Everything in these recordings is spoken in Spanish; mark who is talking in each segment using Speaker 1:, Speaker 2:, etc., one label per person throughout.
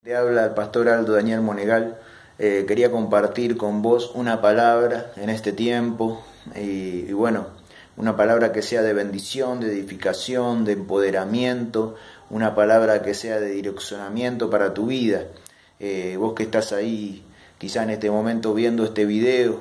Speaker 1: Te habla el pastor Aldo Daniel Monegal. Quería compartir con vos una palabra en este tiempo y bueno, una palabra que sea de bendición, de edificación, de empoderamiento, una palabra que sea de direccionamiento para tu vida. Vos que estás ahí quizá en este momento viendo este video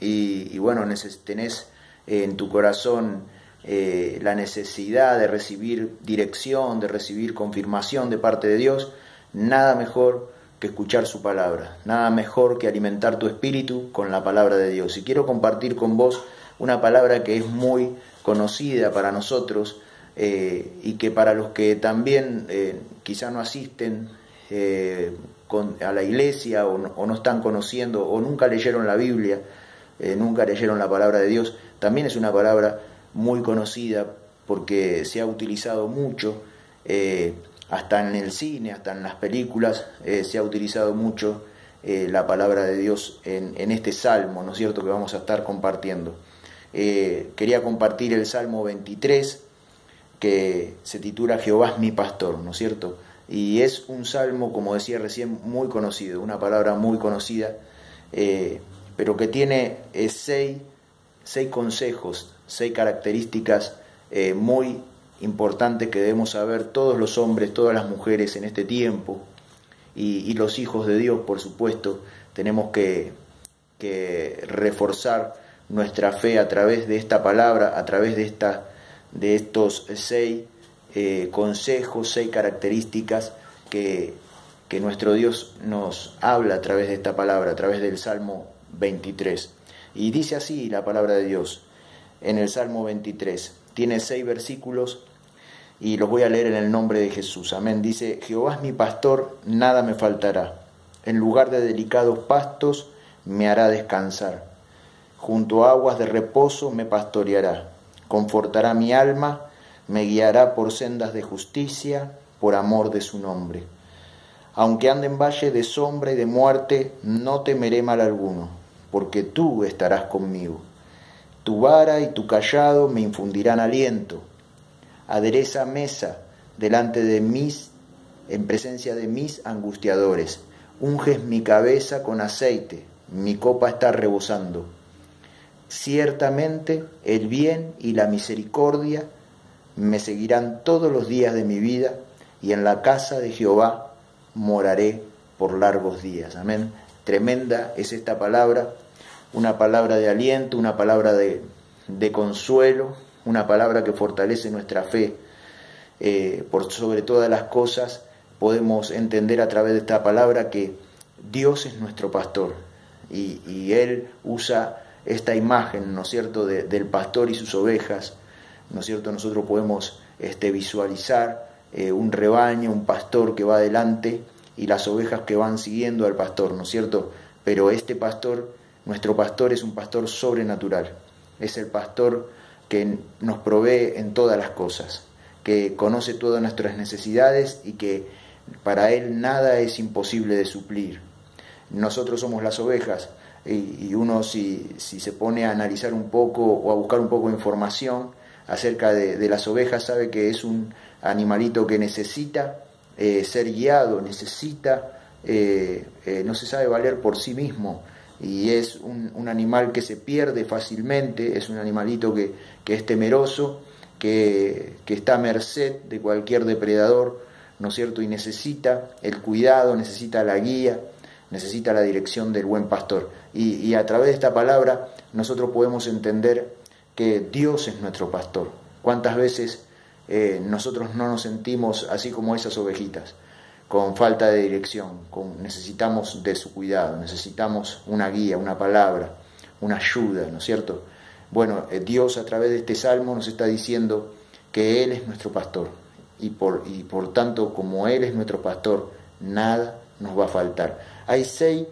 Speaker 1: y bueno, tenés en tu corazón la necesidad de recibir dirección, de recibir confirmación de parte de Dios, nada mejor que escuchar su palabra, nada mejor que alimentar tu espíritu con la palabra de Dios. Y quiero compartir con vos una palabra que es muy conocida para nosotros y que para los que también quizá no asisten a la iglesia o no están conociendo o nunca leyeron la Biblia, nunca leyeron la palabra de Dios, también es una palabra muy conocida porque se ha utilizado mucho, hasta en el cine, hasta en las películas, se ha utilizado mucho la palabra de Dios en este salmo, ¿no es cierto?, que vamos a estar compartiendo. Quería compartir el Salmo 23, que se titula Jehová es mi pastor, ¿no es cierto? Y es un salmo, como decía recién, muy conocido, una palabra muy conocida, pero que tiene seis consejos, 6 características muy importantes que debemos saber todos los hombres, todas las mujeres en este tiempo y los hijos de Dios, por supuesto. Tenemos que reforzar nuestra fe a través de esta palabra, a través de estos 6 consejos, 6 características que nuestro Dios nos habla a través de esta palabra, a través del Salmo 23. Y dice así la palabra de Dios en el Salmo 23. Tiene 6 versículos y los voy a leer en el nombre de Jesús. Amén. Dice: Jehová es mi pastor, nada me faltará. En lugar de delicados pastos me hará descansar. Junto a aguas de reposo me pastoreará. Confortará mi alma, me guiará por sendas de justicia, por amor de su nombre. Aunque ande en valle de sombra y de muerte, no temeré mal alguno, porque tú estarás conmigo. Tu vara y tu cayado me infundirán aliento. Adereza mesa delante de en presencia de mis angustiadores. Unges mi cabeza con aceite, mi copa está rebosando. Ciertamente el bien y la misericordia me seguirán todos los días de mi vida, y en la casa de Jehová moraré por largos días. Amén. Tremenda es esta palabra, una palabra de aliento, una palabra de consuelo, una palabra que fortalece nuestra fe. Por sobre todas las cosas podemos entender a través de esta palabra que Dios es nuestro pastor y Él usa esta imagen, ¿no es cierto?, del pastor y sus ovejas, ¿no es cierto? Nosotros podemos visualizar un rebaño, un pastor que va adelante y las ovejas que van siguiendo al pastor, ¿no es cierto? Pero este pastor, nuestro pastor, es un pastor sobrenatural, es el pastor que nos provee en todas las cosas, que conoce todas nuestras necesidades y que para Él nada es imposible de suplir. Nosotros somos las ovejas y uno si se pone a analizar un poco o a buscar un poco de información acerca de las ovejas, sabe que es un animalito que necesita ser guiado, necesita, no se sabe valer por sí mismo, y es un animal que se pierde fácilmente, es un animalito que es temeroso, que está a merced de cualquier depredador, ¿no es cierto? Y necesita el cuidado, necesita la guía, necesita la dirección del buen pastor. Y a través de esta palabra nosotros podemos entender que Dios es nuestro pastor. ¿Cuántas veces nosotros no nos sentimos así como esas ovejitas, con falta de dirección? Necesitamos de su cuidado, necesitamos una guía, una palabra, una ayuda, ¿no es cierto? Bueno, Dios a través de este salmo nos está diciendo que Él es nuestro pastor y por tanto, como Él es nuestro pastor, nada nos va a faltar. Hay 6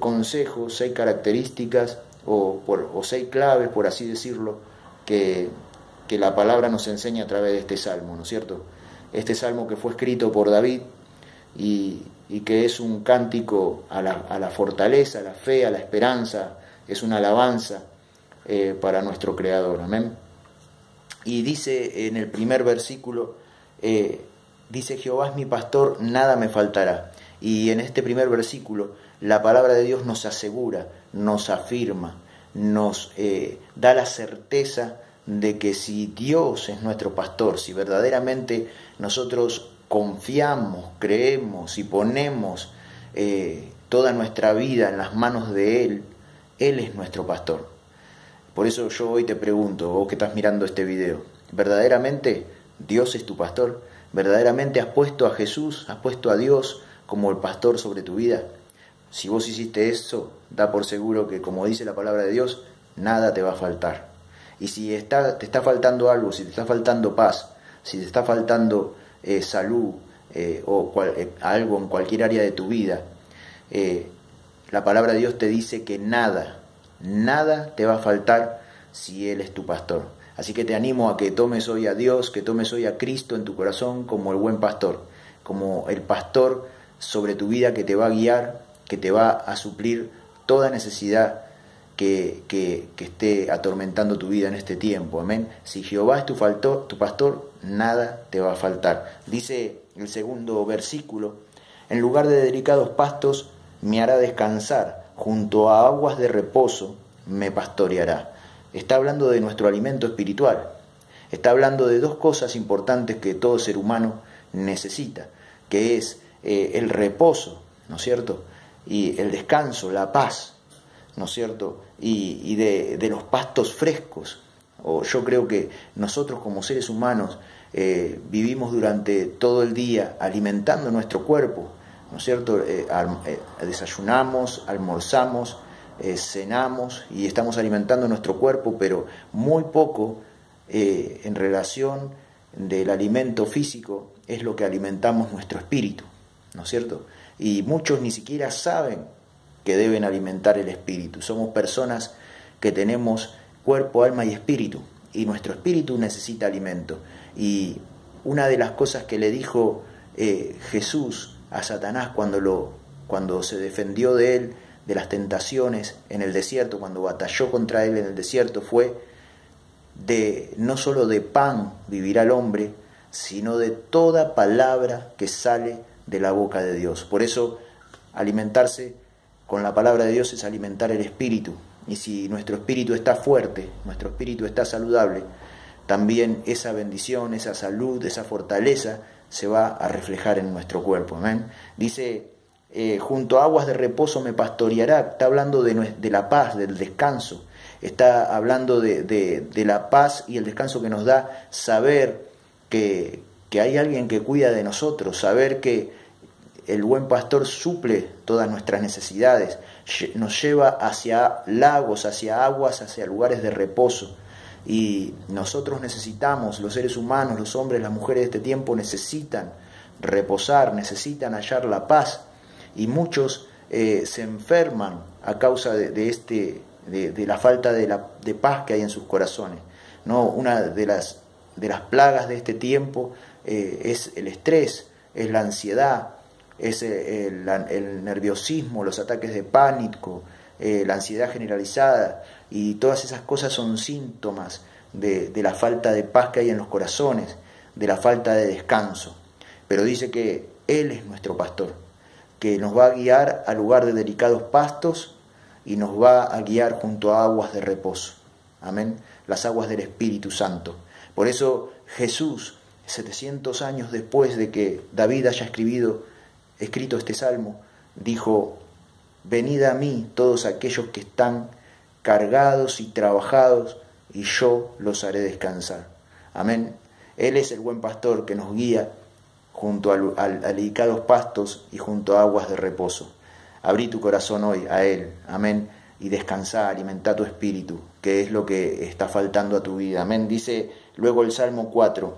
Speaker 1: consejos, 6 características o 6 claves, por así decirlo, que la palabra nos enseña a través de este salmo, ¿no es cierto? Este salmo que fue escrito por David y que es un cántico a la fortaleza, a la fe, a la esperanza, es una alabanza para nuestro Creador, amén. Y dice en el primer versículo, dice: Jehová es mi pastor, nada me faltará. Y en este primer versículo, la palabra de Dios nos asegura, nos afirma, nos da la certeza de que si Dios es nuestro pastor, si verdaderamente nosotros confiamos, creemos y ponemos toda nuestra vida en las manos de Él es nuestro pastor. Por eso yo hoy te pregunto, vos que estás mirando este video, ¿verdaderamente Dios es tu pastor? ¿Verdaderamente has puesto a Jesús, has puesto a Dios como el pastor sobre tu vida? Si vos hiciste eso, da por seguro que, como dice la palabra de Dios, nada te va a faltar. Y si te está faltando algo, si te está faltando paz, si te está faltando salud algo en cualquier área de tu vida, la palabra de Dios te dice que nada te va a faltar si Él es tu pastor. Así que te animo a que tomes hoy a Dios, que tomes hoy a Cristo en tu corazón como el buen pastor, como el pastor sobre tu vida que te va a guiar, que te va a suplir toda necesidad que esté atormentando tu vida en este tiempo. Amén. Si Jehová es tu pastor, nada te va a faltar. Dice el segundo versículo: en lugar de delicados pastos me hará descansar, junto a aguas de reposo me pastoreará. Está hablando de nuestro alimento espiritual. Está hablando de dos cosas importantes que todo ser humano necesita, que es el reposo, ¿no es cierto? Y el descanso, la paz, ¿no es cierto? Y de los pastos frescos. Yo creo que nosotros como seres humanos vivimos durante todo el día alimentando nuestro cuerpo, ¿no es cierto? Desayunamos, almorzamos, cenamos y estamos alimentando nuestro cuerpo, pero muy poco en relación del alimento físico es lo que alimentamos nuestro espíritu, ¿no es cierto? Y muchos ni siquiera saben que deben alimentar el espíritu. Somos personas que tenemos cuerpo, alma y espíritu, y nuestro espíritu necesita alimento. Y una de las cosas que le dijo Jesús a Satanás cuando se defendió de él, de las tentaciones en el desierto, cuando batalló contra él en el desierto, fue no solo de pan vivirá el hombre, sino de toda palabra que sale de la boca de Dios. Por eso alimentarse con la palabra de Dios es alimentar el espíritu. Y si nuestro espíritu está fuerte, nuestro espíritu está saludable, también esa bendición, esa salud, esa fortaleza se va a reflejar en nuestro cuerpo. Amén. Dice, junto a aguas de reposo me pastoreará. Está hablando de la paz, del descanso. Está hablando de la paz y el descanso que nos da saber que hay alguien que cuida de nosotros, saber que el buen pastor suple todas nuestras necesidades, nos lleva hacia lagos, hacia aguas, hacia lugares de reposo. Y nosotros necesitamos, los seres humanos, los hombres, las mujeres de este tiempo necesitan reposar, necesitan hallar la paz. Y muchos se enferman a causa de la falta de paz que hay en sus corazones, ¿no? Una de las plagas de este tiempo es el estrés, es la ansiedad, es el nerviosismo, los ataques de pánico, la ansiedad generalizada, y todas esas cosas son síntomas de la falta de paz que hay en los corazones, de la falta de descanso. Pero dice que Él es nuestro pastor, que nos va a guiar al lugar de delicados pastos y nos va a guiar junto a aguas de reposo. Amén. Las aguas del Espíritu Santo. Por eso Jesús, 700 años después de que David haya escrito este salmo, dijo: venid a mí todos aquellos que están cargados y trabajados, y yo los haré descansar. Amén. Él es el buen pastor que nos guía junto a delicados pastos y junto a aguas de reposo. Abrí tu corazón hoy a Él, amén, y descansá, alimenta tu espíritu, que es lo que está faltando a tu vida. Amén. Dice luego el Salmo 4: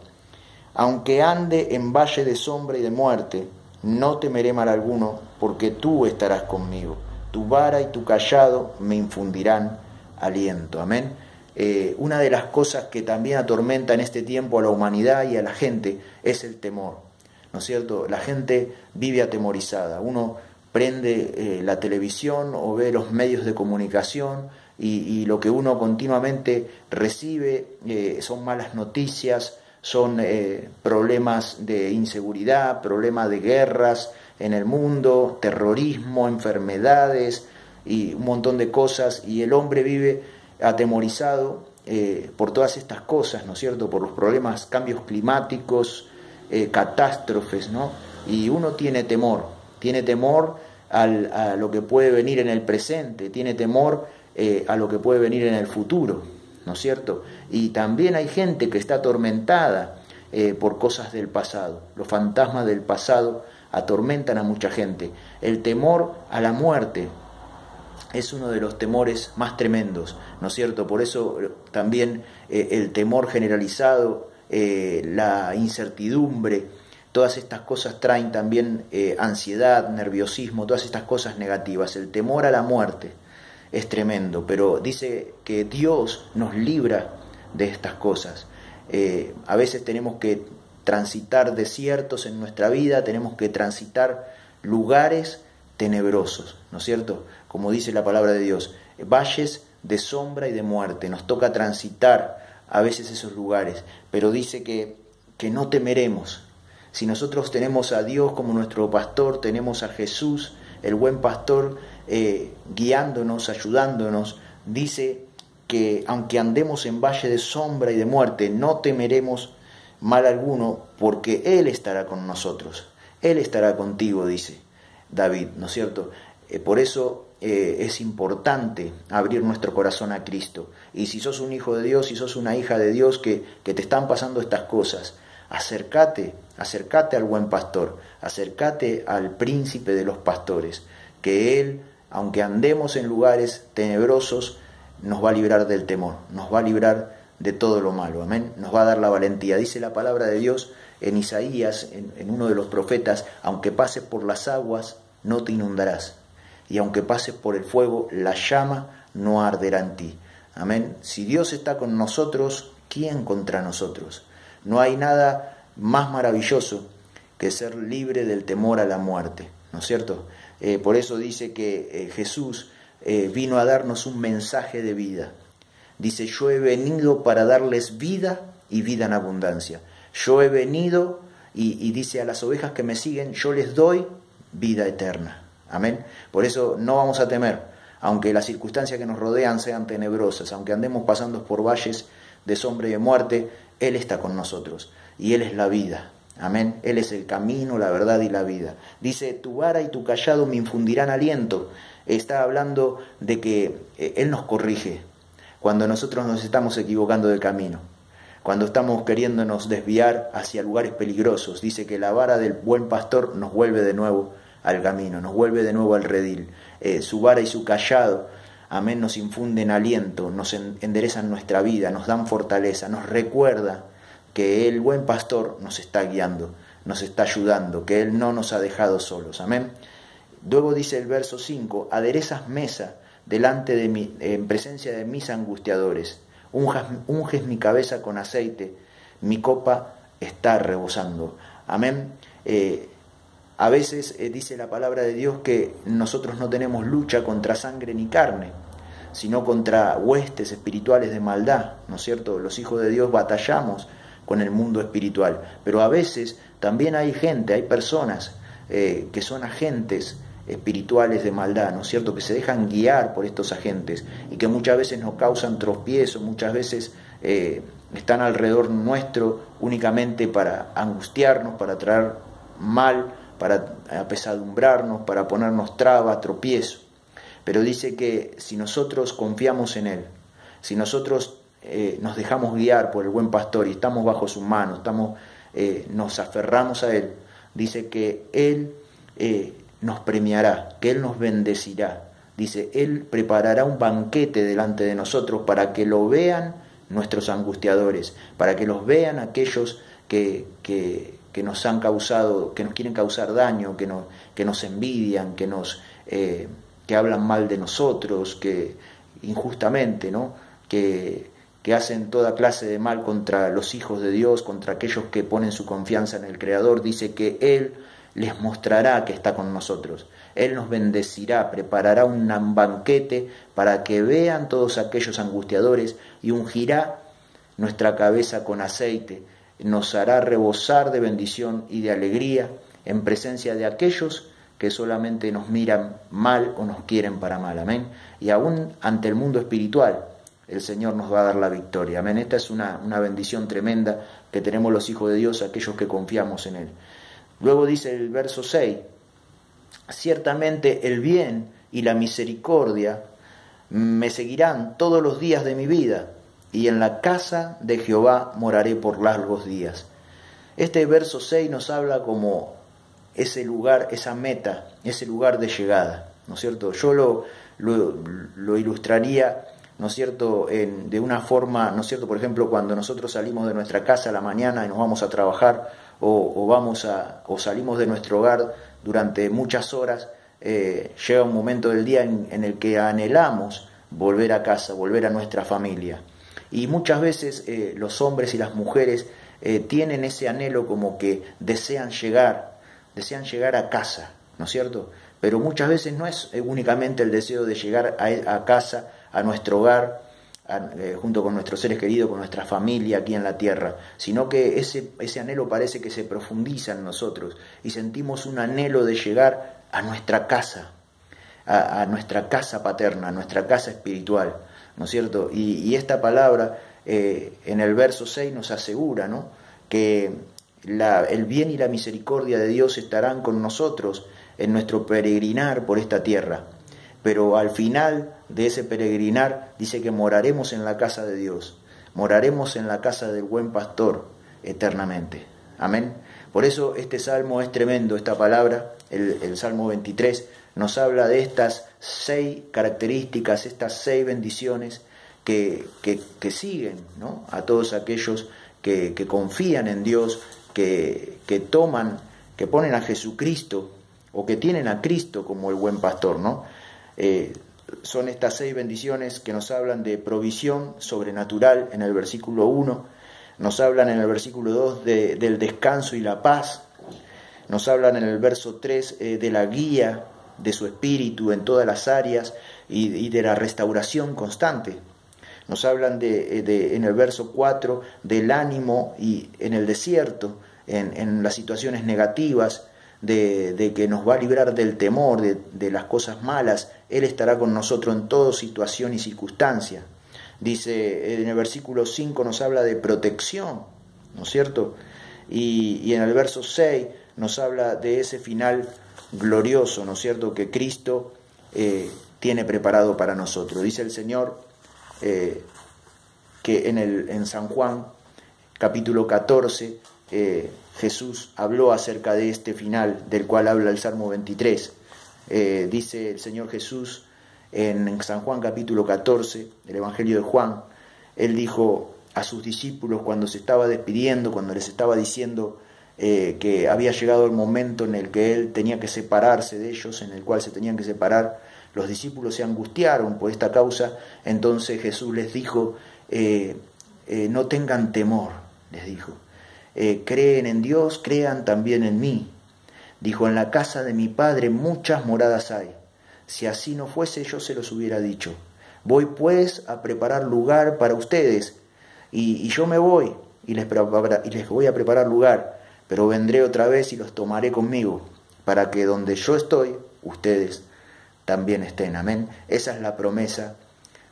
Speaker 1: aunque ande en valle de sombra y de muerte, no temeré mal alguno, porque tú estarás conmigo. Tu vara y tu cayado me infundirán aliento. Amén. Una de las cosas que también atormenta en este tiempo a la humanidad y a la gente es el temor, ¿no es cierto? La gente vive atemorizada. Uno prende la televisión o ve los medios de comunicación y lo que uno continuamente recibe son malas noticias, son problemas de inseguridad, problemas de guerras, en el mundo, terrorismo, enfermedades y un montón de cosas, y el hombre vive atemorizado por todas estas cosas, ¿no es cierto?, por los problemas, cambios climáticos, catástrofes, ¿no? Y uno tiene temor a lo que puede venir en el presente, tiene temor a lo que puede venir en el futuro, ¿no es cierto? Y también hay gente que está atormentada por cosas del pasado. Los fantasmas del pasado atormentan a mucha gente. El temor a la muerte es uno de los temores más tremendos, ¿no es cierto? Por eso también el temor generalizado, la incertidumbre, todas estas cosas traen también ansiedad, nerviosismo, todas estas cosas negativas. El temor a la muerte es tremendo, pero dice que Dios nos libra de estas cosas. A veces tenemos que transitar desiertos en nuestra vida, tenemos que transitar lugares tenebrosos, ¿no es cierto? Como dice la palabra de Dios, valles de sombra y de muerte. Nos toca transitar a veces esos lugares, pero dice que no temeremos. Si nosotros tenemos a Dios como nuestro pastor, tenemos a Jesús, el buen pastor, guiándonos, ayudándonos, dice que aunque andemos en valle de sombra y de muerte, no temeremos mal alguno, porque Él estará con nosotros. Él estará contigo, dice David, ¿no es cierto? Por eso es importante abrir nuestro corazón a Cristo. Y si sos un hijo de Dios, si sos una hija de Dios que te están pasando estas cosas, acércate al buen pastor, acércate al príncipe de los pastores, que Él, aunque andemos en lugares tenebrosos, nos va a librar del temor, nos va a librar de todo lo malo, amén, nos va a dar la valentía. Dice la palabra de Dios en Isaías, en uno de los profetas, aunque pases por las aguas, no te inundarás, y aunque pases por el fuego, la llama no arderá en ti, amén. Si Dios está con nosotros, ¿quién contra nosotros? No hay nada más maravilloso que ser libre del temor a la muerte, ¿no es cierto? Por eso dice que Jesús vino a darnos un mensaje de vida. Dice, yo he venido para darles vida y vida en abundancia. Yo he venido y dice a las ovejas que me siguen, yo les doy vida eterna. Amén. Por eso no vamos a temer, aunque las circunstancias que nos rodean sean tenebrosas, aunque andemos pasando por valles de sombra y de muerte, Él está con nosotros y Él es la vida. Amén. Él es el camino, la verdad y la vida. Dice, tu vara y tu cayado me infundirán aliento. Está hablando de que Él nos corrige cuando nosotros nos estamos equivocando del camino, cuando estamos queriéndonos desviar hacia lugares peligrosos. Dice que la vara del buen pastor nos vuelve de nuevo al camino, nos vuelve de nuevo al redil. Su vara y su cayado, amén, nos infunden aliento, nos enderezan nuestra vida, nos dan fortaleza, nos recuerda que el buen pastor nos está guiando, nos está ayudando, que Él no nos ha dejado solos, amén. Luego dice el verso 5, aderezas mesa delante de mí, en presencia de mis angustiadores, unges mi cabeza con aceite, mi copa está rebosando, amén. A veces dice la palabra de Dios que nosotros no tenemos lucha contra sangre ni carne, sino contra huestes espirituales de maldad, ¿no es cierto? Los hijos de Dios batallamos con el mundo espiritual, pero a veces también hay gente, hay personas que son agentes espirituales de maldad, ¿no es cierto?, que se dejan guiar por estos agentes y que muchas veces nos causan tropiezos, muchas veces están alrededor nuestro únicamente para angustiarnos, para traer mal, para apesadumbrarnos, para ponernos traba, tropiezo. Pero dice que si nosotros confiamos en Él, si nosotros nos dejamos guiar por el buen pastor y estamos bajo sus manos, nos aferramos a Él, dice que Él nos premiará, que Él nos bendecirá. Dice, Él preparará un banquete delante de nosotros para que lo vean nuestros angustiadores, para que los vean aquellos que nos han causado, que nos quieren causar daño, que nos envidian, que hablan mal de nosotros, que injustamente, ¿no?, que hacen toda clase de mal contra los hijos de Dios, contra aquellos que ponen su confianza en el Creador. Dice que Él les mostrará que está con nosotros. Él nos bendecirá, preparará un banquete para que vean todos aquellos angustiadores y ungirá nuestra cabeza con aceite. Nos hará rebosar de bendición y de alegría en presencia de aquellos que solamente nos miran mal o nos quieren para mal, amén. Y aún ante el mundo espiritual, el Señor nos va a dar la victoria, amén. Esta es una bendición tremenda que tenemos los hijos de Dios, aquellos que confiamos en Él. Luego dice el verso 6, ciertamente el bien y la misericordia me seguirán todos los días de mi vida, y en la casa de Jehová moraré por largos días. Este verso 6 nos habla como ese lugar, esa meta, ese lugar de llegada, ¿no es cierto? Yo lo ilustraría, ¿no es cierto?, de una forma, ¿no es cierto?, por ejemplo, cuando nosotros salimos de nuestra casa a la mañana y nos vamos a trabajar, o salimos de nuestro hogar durante muchas horas, llega un momento del día en el que anhelamos volver a casa, volver a nuestra familia. Y muchas veces los hombres y las mujeres tienen ese anhelo como que desean llegar a casa, ¿no es cierto? Pero muchas veces no es únicamente el deseo de llegar a casa, a nuestro hogar, junto con nuestros seres queridos, con nuestra familia aquí en la tierra, sino que ese anhelo parece que se profundiza en nosotros y sentimos un anhelo de llegar a nuestra casa, a nuestra casa paterna, a nuestra casa espiritual, ¿no es cierto? Y esta palabra en el verso 6 nos asegura, ¿no?, que el bien y la misericordia de Dios estarán con nosotros en nuestro peregrinar por esta tierra. Pero al final de ese peregrinar dice que moraremos en la casa de Dios, moraremos en la casa del buen pastor eternamente. Amén. Por eso este salmo es tremendo, esta palabra, el Salmo 23, nos habla de estas 6 características, estas 6 bendiciones que siguen, ¿no?, a todos aquellos que confían en Dios, que ponen a Jesucristo o que tienen a Cristo como el buen pastor, ¿no? Son estas 6 bendiciones que nos hablan de provisión sobrenatural en el versículo 1, nos hablan en el versículo 2 del descanso y la paz, nos hablan en el verso 3 de la guía de su espíritu en todas las áreas y de la restauración constante. Nos hablan en el verso 4 del ánimo y en el desierto, en las situaciones negativas, de que nos va a librar del temor, de las cosas malas. Él estará con nosotros en toda situación y circunstancia. Dice, en el versículo 5 nos habla de protección, ¿no es cierto? Y en el verso 6 nos habla de ese final glorioso, ¿no es cierto?, que Cristo tiene preparado para nosotros. Dice el Señor que en San Juan, capítulo 14, Jesús habló acerca de este final del cual habla el Salmo 23. Dice el Señor Jesús en San Juan capítulo 14, el Evangelio de Juan, Él dijo a sus discípulos cuando se estaba despidiendo, cuando les estaba diciendo que había llegado el momento en el que Él tenía que separarse de ellos, en el cual se tenían que separar, los discípulos se angustiaron por esta causa. Entonces Jesús les dijo, no tengan temor, les dijo. Creen en Dios, crean también en mí. Dijo, en la casa de mi Padre muchas moradas hay. Si así no fuese, yo se los hubiera dicho. Voy pues a preparar lugar para ustedes, y yo me voy y les voy a preparar lugar, pero vendré otra vez y los tomaré conmigo, para que donde yo estoy, ustedes también estén. Amén. Esa es la promesa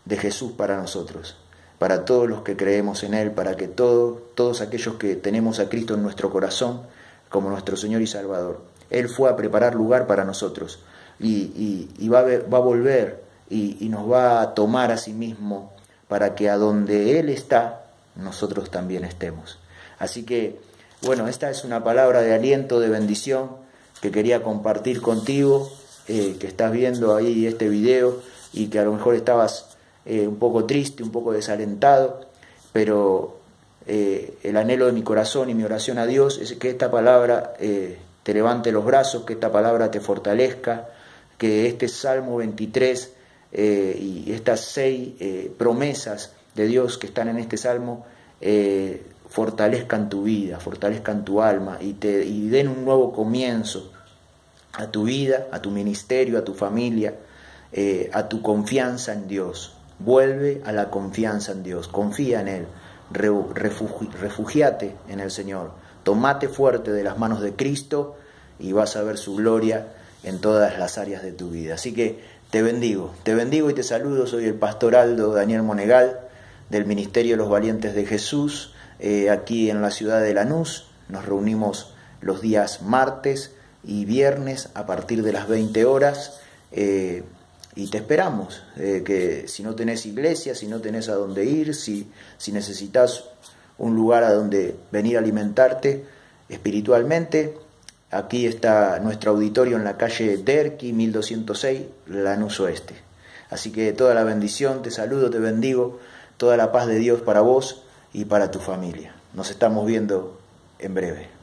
Speaker 1: de Jesús para nosotros, para todos los que creemos en Él, para que todos aquellos que tenemos a Cristo en nuestro corazón como nuestro Señor y Salvador. Él fue a preparar lugar para nosotros y va a volver y nos va a tomar a sí mismo para que a donde Él está, nosotros también estemos. Así que, bueno, esta es una palabra de aliento, de bendición que quería compartir contigo, que estás viendo ahí este video y que a lo mejor estabas un poco triste, un poco desalentado, pero el anhelo de mi corazón y mi oración a Dios es que esta palabra te levante los brazos, que esta palabra te fortalezca, que este Salmo 23 y estas 6 promesas de Dios que están en este Salmo fortalezcan tu vida, fortalezcan tu alma y den un nuevo comienzo a tu vida, a tu ministerio, a tu familia, a tu confianza en Dios. Vuelve a la confianza en Dios, confía en Él, refugiate en el Señor, tomate fuerte de las manos de Cristo y vas a ver su gloria en todas las áreas de tu vida. Así que te bendigo y te saludo. Soy el pastor Aldo Daniel Monegal, del Ministerio de los Valientes de Jesús, aquí en la ciudad de Lanús. Nos reunimos los días martes y viernes a partir de las 20 horas, y te esperamos, que si no tenés iglesia, si no tenés a dónde ir, si necesitas un lugar a donde venir a alimentarte espiritualmente, aquí está nuestro auditorio en la calle Derqui 1206, Lanús Oeste. Así que toda la bendición, te saludo, te bendigo, toda la paz de Dios para vos y para tu familia. Nos estamos viendo en breve.